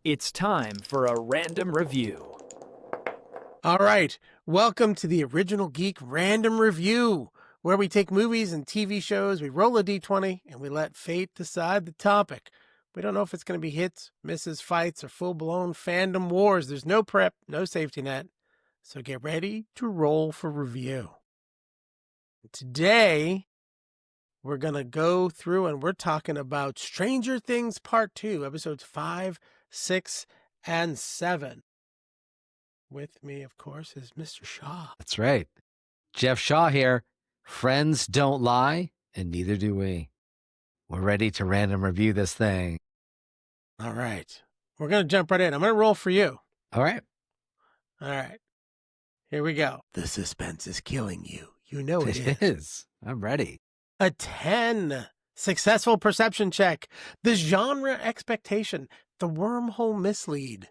It's time for a random review. All right, welcome to the original Geek Random Review, where we take movies and TV shows, we roll a d20, and we let fate decide the topic. We don't know if it's going to be hits, misses, fights, or full-blown fandom wars. There's no prep, no safety net, so get ready to roll for review. Today, we're going to go through and we're talking about Stranger Things Part 2, episodes 5, 6, and 7. With me, of course, is Mr. Shaw. That's right. Jeff Shaw here. Friends don't lie, and neither do we. We're ready to random review this thing. All right. We're going to jump right in. I'm going to roll for you. All right. All right. Here we go. The suspense is killing you. You know it is. It is. I'm ready. A 10. Successful perception check. The genre expectation. The wormhole mislead.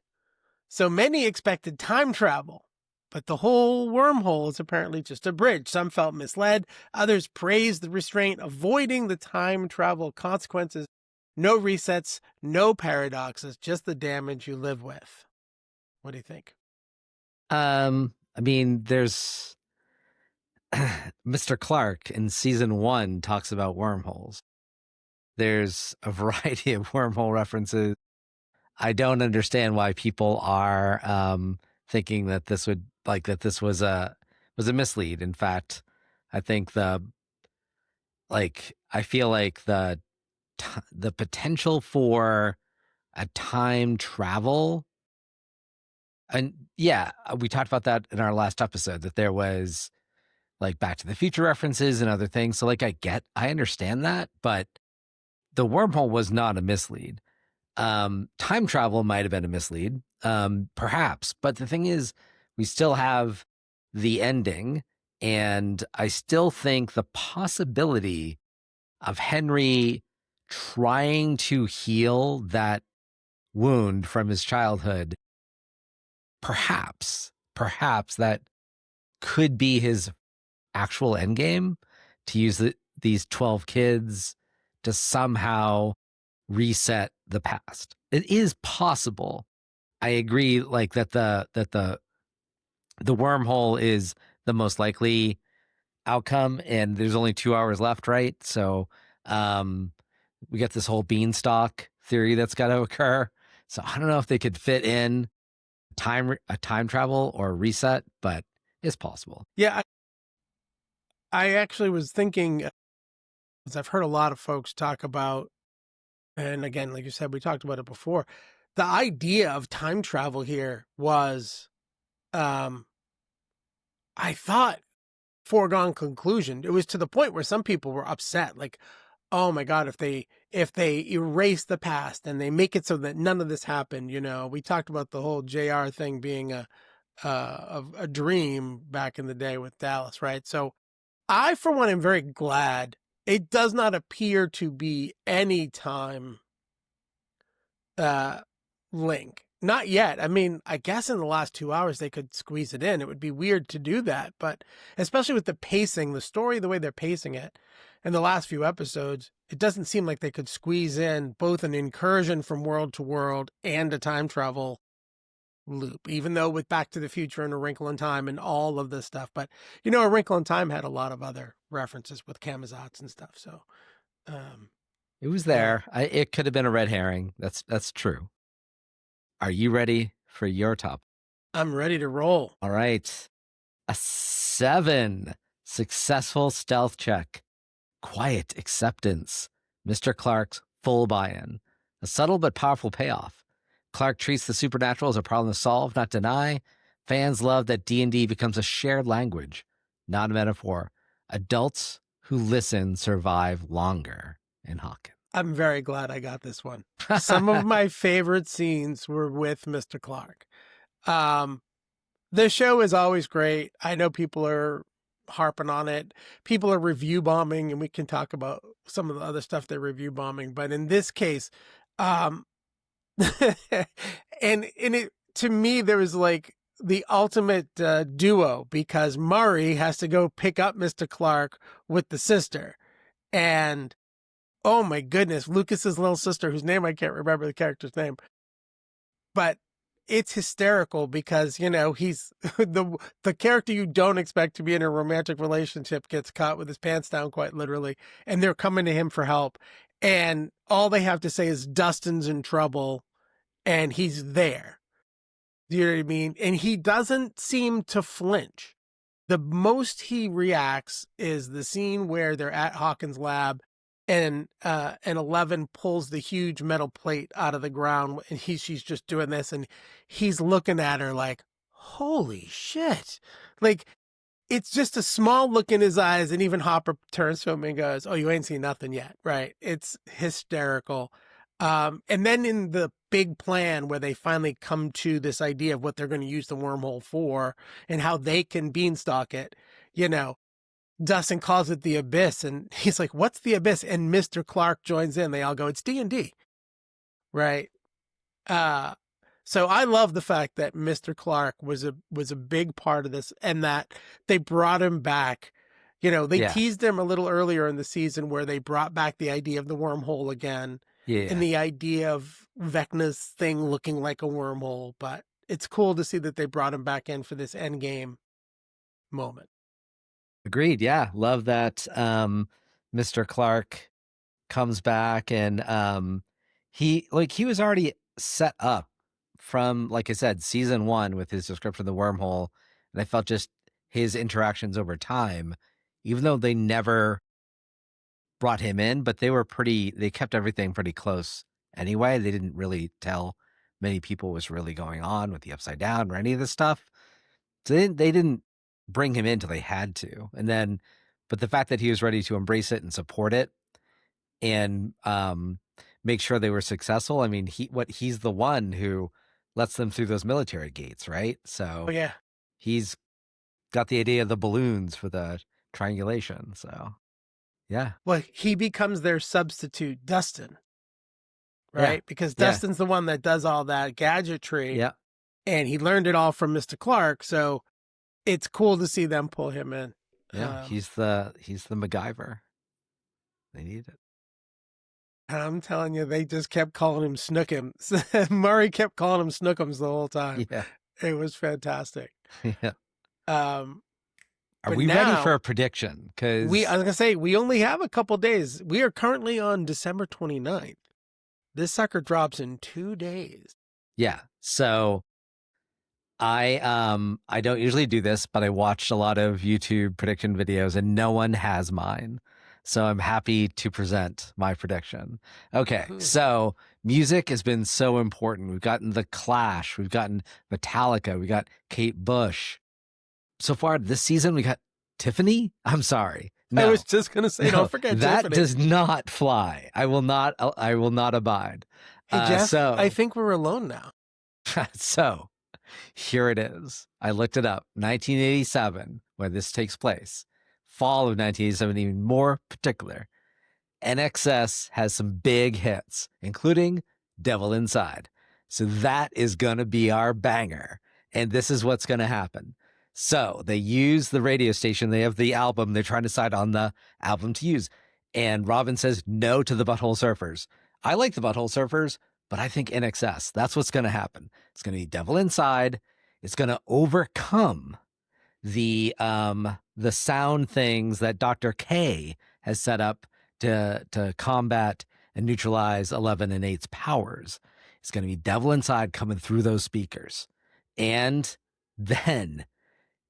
So many expected time travel, but the whole wormhole is apparently just a bridge. Some felt misled. Others praised the restraint, avoiding the time travel consequences. No resets, no paradoxes, just the damage you live with. What do you think? I mean, there's Mr. Clark in season 1 talks about wormholes. There's a variety of wormhole references. I don't understand why people are thinking that this was a mislead. In fact, I think I feel like the potential for a time travel, and yeah, we talked about that in our last episode, that there was like Back to the Future references and other things. So I understand that, but the wormhole was not a mislead. Time travel might have been a mislead, perhaps, but the thing is, we still have the ending, and I still think the possibility of Henry trying to heal that wound from his childhood, perhaps that could be his actual endgame, to use these 12 kids to somehow reset the past. It is possible. I agree, that the wormhole is the most likely outcome, and there's only 2 hours left, right? So we got this whole beanstalk theory that's got to occur. So I don't know if they could fit in a time travel or a reset, but it's possible. Yeah, I actually was thinking, as I've heard a lot of folks talk about, and again, like you said, we talked about it before, the idea of time travel here was, I thought, foregone conclusion. It was to the point where some people were upset, like, oh my God, if they erase the past and they make it so that none of this happened, we talked about the whole JR thing being a dream back in the day with Dallas, right? So I, for one, am very glad it does not appear to be any time link. Not yet. I mean, I guess in the last 2 hours they could squeeze it in. It would be weird to do that, but especially with the pacing, the story, the way they're pacing it in the last few episodes, it doesn't seem like they could squeeze in both an incursion from world to world and a time travel loop, even though with Back to the Future and A Wrinkle in Time and all of this stuff. But, A Wrinkle in Time had a lot of other references with Camazotz and stuff. So it was there. Yeah. It could have been a red herring. That's true. Are you ready for your top? I'm ready to roll. All right. A 7. Successful stealth check. Quiet acceptance. Mr. Clark's full buy-in. A subtle but powerful payoff. Clark treats the supernatural as a problem to solve, not deny. Fans love that D&D becomes a shared language, not a metaphor. Adults who listen survive longer in Hawkins. I'm very glad I got this one. Some of my favorite scenes were with Mr. Clark. The show is always great. I know people are harping on it. People are review bombing, and we can talk about some of the other stuff they're review bombing. But in this case, and it, to me, there was like the ultimate duo, because Murray has to go pick up Mr. Clark with the sister. And oh my goodness, Lucas's little sister, whose name I can't remember the character's name, but it's hysterical because, you know, he's the character you don't expect to be in a romantic relationship gets caught with his pants down, quite literally, and they're coming to him for help. And all they have to say is Dustin's in trouble, and he's there. Do you know what I mean? And he doesn't seem to flinch. The most he reacts is the scene where they're at Hawkins' lab, and 11 pulls the huge metal plate out of the ground, and she's just doing this, and he's looking at her like, holy shit. Like, it's just a small look in his eyes, and even Hopper turns to him and goes, oh, you ain't seen nothing yet, right? It's hysterical. And then in the big plan where they finally come to this idea of what they're going to use the wormhole for and how they can beanstalk it, you know, Dustin calls it the abyss, and he's like, what's the abyss? And Mr. Clark joins in. They all go, it's D&D, right? So I love the fact that Mr. Clark was a big part of this, and that they brought him back. You know, they teased him a little earlier in the season where they brought back the idea of the wormhole again, and the idea of Vecna's thing looking like a wormhole. But it's cool to see that they brought him back in for this end game moment. Agreed. Yeah. Love that Mr. Clark comes back, and he was already set up from, like I said, season 1 with his description of the wormhole. And I felt just his interactions over time, even though they never brought him in, but they kept everything pretty close anyway. They didn't really tell many people what's really going on with the Upside Down or any of this stuff. So they didn't bring him in till they had to. And then, but the fact that he was ready to embrace it and support it and make sure they were successful. I mean, he's the one who lets them through those military gates, right? So yeah, he's got the idea of the balloons for the triangulation. So yeah. Well, he becomes their substitute, Dustin, right? Because Dustin's the one that does all that gadgetry. Yeah. And he learned it all from Mr. Clark. So it's cool to see them pull him in. Yeah. He's the MacGyver. They need it. And I'm telling you, they just kept calling him Snookums. Murray kept calling him Snookums the whole time. Yeah. It was fantastic. Yeah. Are we ready for a prediction? Because I was going to say, we only have a couple days. We are currently on December 29th. This sucker drops in 2 days. Yeah. So I don't usually do this, but I watched a lot of YouTube prediction videos and no one has mine. So I'm happy to present my prediction. Okay. So music has been so important. We've gotten The Clash, we've gotten Metallica, we got Kate Bush. So far this season, we got Tiffany. I'm sorry. No. I was just going to say, don't forget that Tiffany. does not fly. I will not abide. Hey, Jeff, I think we're alone now. So here it is. I looked it up. 1987, where this takes place. Fall of 1987, even more particular. NXS has some big hits, including Devil Inside. So that is going to be our banger. And this is what's going to happen. So they use the radio station. They have the album. They're trying to decide on the album to use. And Robin says no to the Butthole Surfers. I like the Butthole Surfers, but I think NXS. That's what's going to happen. It's going to be Devil Inside. It's going to overcome the sound things that Dr. K has set up to combat and neutralize 11 and 8's powers. It's going to be Devil Inside coming through those speakers. And then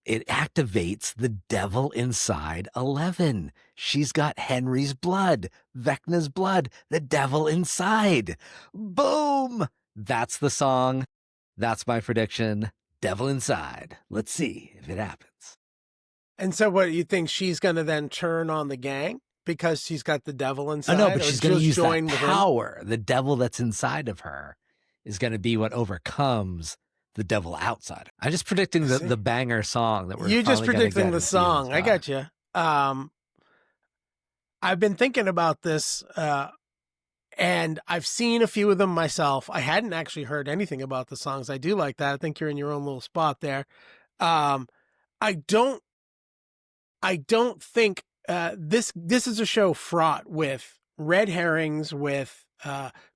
it activates the Devil Inside 11. She's got Henry's blood, Vecna's blood, the Devil Inside. Boom! That's the song. That's my prediction. Devil Inside. Let's see if it happens. And so what, you think she's going to then turn on the gang because she's got the devil inside? Oh, no, but she's going to use that power. The devil that's inside of her is going to be what overcomes the devil outside. I'm just predicting the banger song that we're You're just predicting the song. I got you. I've been thinking about this, and I've seen a few of them myself. I hadn't actually heard anything about the songs. I do like that. I think you're in your own little spot there. I don't think this is a show fraught with red herrings, with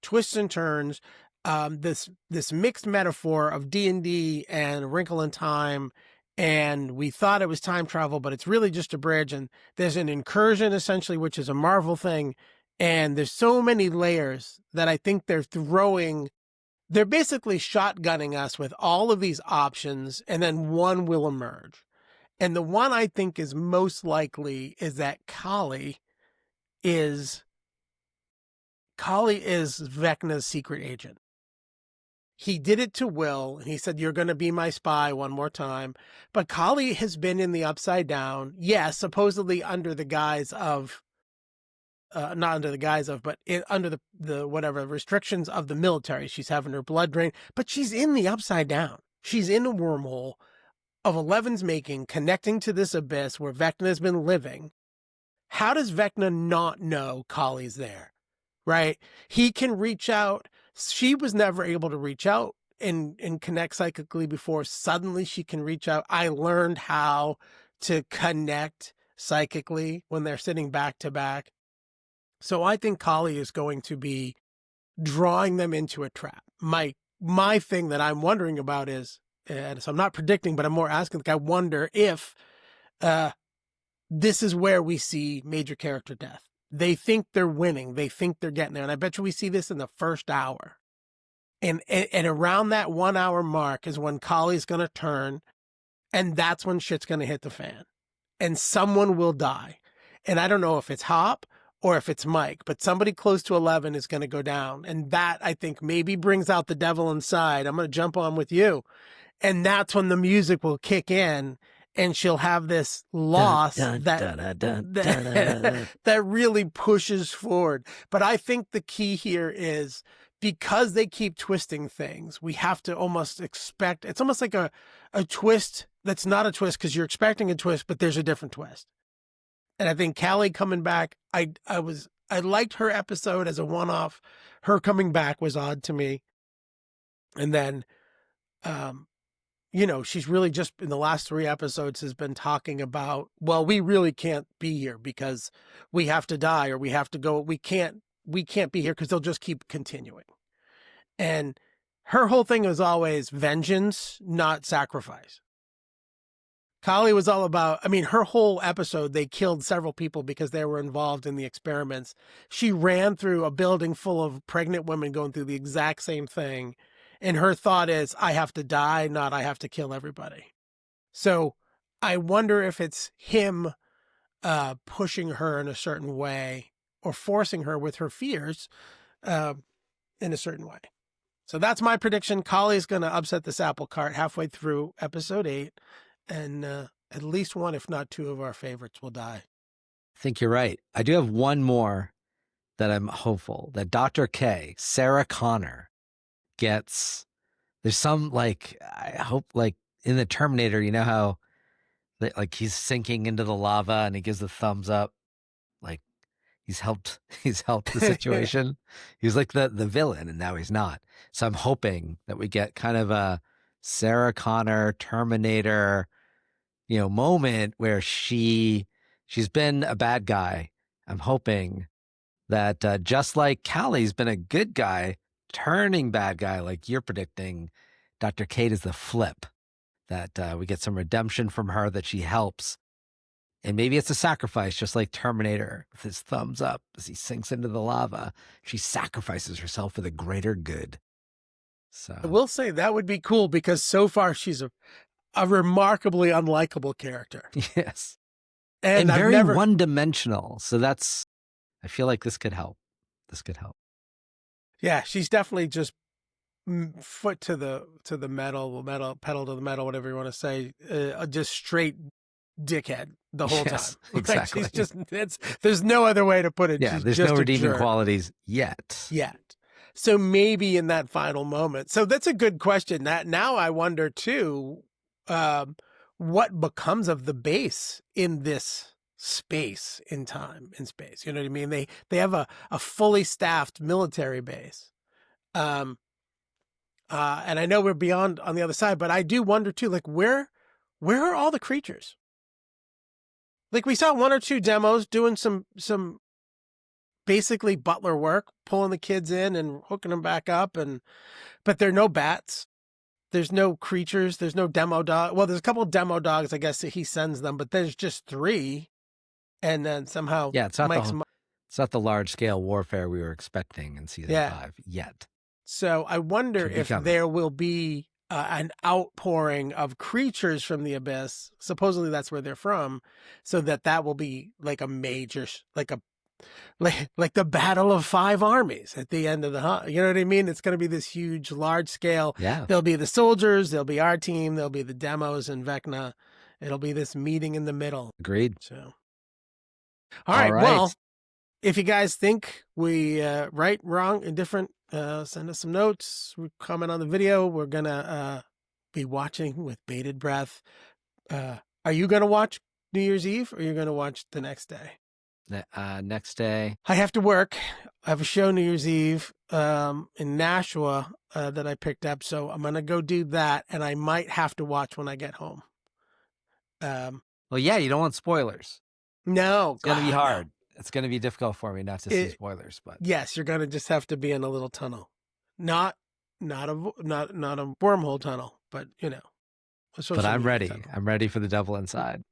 twists and turns. this mixed metaphor of D&D and Wrinkle in Time, and we thought it was time travel, but it's really just a bridge, and there's an incursion essentially, which is a Marvel thing, and there's so many layers that I think they're basically shotgunning us with all of these options, and then one will emerge. And the one I think is most likely is that Kali is Vecna's secret agent. He did it to Will, and he said, "You're going to be my spy one more time." But Kali has been in the Upside Down, yes, supposedly under the guise of, not under the guise of, but under the whatever restrictions of the military. She's having her blood drained, but she's in the Upside Down. She's in a wormhole of Eleven's making, connecting to this abyss where Vecna has been living. How does Vecna not know Kali's there? Right? He can reach out. She was never able to reach out and connect psychically before. Suddenly she can reach out. I learned how to connect psychically when they're sitting back to back. So I think Kali is going to be drawing them into a trap. My thing that I'm wondering about is, and so I'm not predicting, but I'm more asking, like, I wonder if this is where we see major character death. They think they're winning. They think they're getting there. And I bet you we see this in the first hour. And around that 1 hour mark is when Kali's going to turn, and that's when shit's going to hit the fan. And someone will die. And I don't know if it's Hop or if it's Mike, but somebody close to 11 is going to go down. And that, I think, maybe brings out the devil inside. I'm going to jump on with you. And that's when the music will kick in, and she'll have this loss that really pushes forward. But I think the key here is, because they keep twisting things, we have to almost expect, it's almost like a twist that's not a twist, because you're expecting a twist, but there's a different twist. And I think Kali coming back, I liked her episode as a one-off. Her coming back was odd to me. And then, she's really just in the last 3 episodes has been talking about, well, we really can't be here because we have to die, or we have to go. We can't be here because they'll just keep continuing. And her whole thing was always vengeance, not sacrifice. Kali was all about, her whole episode, they killed several people because they were involved in the experiments. She ran through a building full of pregnant women going through the exact same thing. And her thought is, I have to die, not I have to kill everybody. So I wonder if it's him pushing her in a certain way, or forcing her with her fears in a certain way. So that's my prediction. Kali's going to upset this apple cart halfway through episode 8. And at least one, if not 2 of our favorites will die. I think you're right. I do have one more that I'm hopeful that Dr. K, Sarah Connor, gets. There's some, I hope, in the Terminator, you know how he's sinking into the lava and he gives the thumbs up, he's helped the situation. He was like the villain, and now he's not. So I'm hoping that we get kind of a Sarah Connor Terminator moment where she's been a bad guy. I'm hoping that just like Kali's been a good guy turning bad guy, like you're predicting, Dr. Kate is the flip, that we get some redemption from her, that she helps. And maybe it's a sacrifice, just like Terminator with his thumbs up as he sinks into the lava. She sacrifices herself for the greater good. So I will say that would be cool, because so far she's a remarkably unlikable character. Yes. And very one-dimensional. So I feel like this could help. Yeah, she's definitely just foot to the metal, pedal to the metal, whatever you want to say, just straight dickhead the whole time. Exactly. She's just, there's no other way to put it. Yeah, she's there's just no redeeming jerk. qualities yet. So maybe in that final moment. So that's a good question. That now I wonder too, what becomes of the base in this space, in time, in space. You know what I mean? They have a fully staffed military base. And I know we're beyond on the other side, but I do wonder too, where are all the creatures? We saw 1 or 2 demos doing some basically butler work, pulling the kids in and hooking them back up. But there are no bats. There's no creatures. There's no demo dog. Well, there's a couple of demo dogs, I guess, that he sends them, but there's just 3. And then somehow it's not the large scale warfare we were expecting in season 5 yet. So I wonder if there will be an outpouring of creatures from the abyss. Supposedly that's where they're from, so that will be like a major, like the battle of 5 armies at the end of the hunt. You know what I mean? It's going to be this huge, large scale. Yeah. There'll be the soldiers. There'll be our team. There'll be the demos and Vecna. It'll be this meeting in the middle. Agreed. So, all right. Well, if you guys think we right, wrong, indifferent, send us some notes. Comment on the video. We're gonna be watching with bated breath. Are you gonna watch New Year's Eve, or are you gonna watch the next day? Next day. I have to work. I have a show New Year's Eve in Nashua that I picked up, so I'm gonna go do that, and I might have to watch when I get home. Well, yeah, you don't want spoilers. No, it's gonna be hard. No. It's going to be difficult for me not to see spoilers, but yes, you're going to just have to be in a little tunnel, not a wormhole tunnel, but you know. But I'm ready. Tunnel. I'm ready for the devil inside.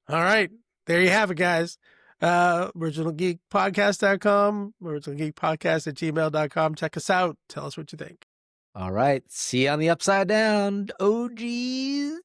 All right, there you have it, guys. OriginalGeekPodcast.com, OriginalGeekPodcast@gmail.com. Check us out. Tell us what you think. All right, see you on the upside down, OGs.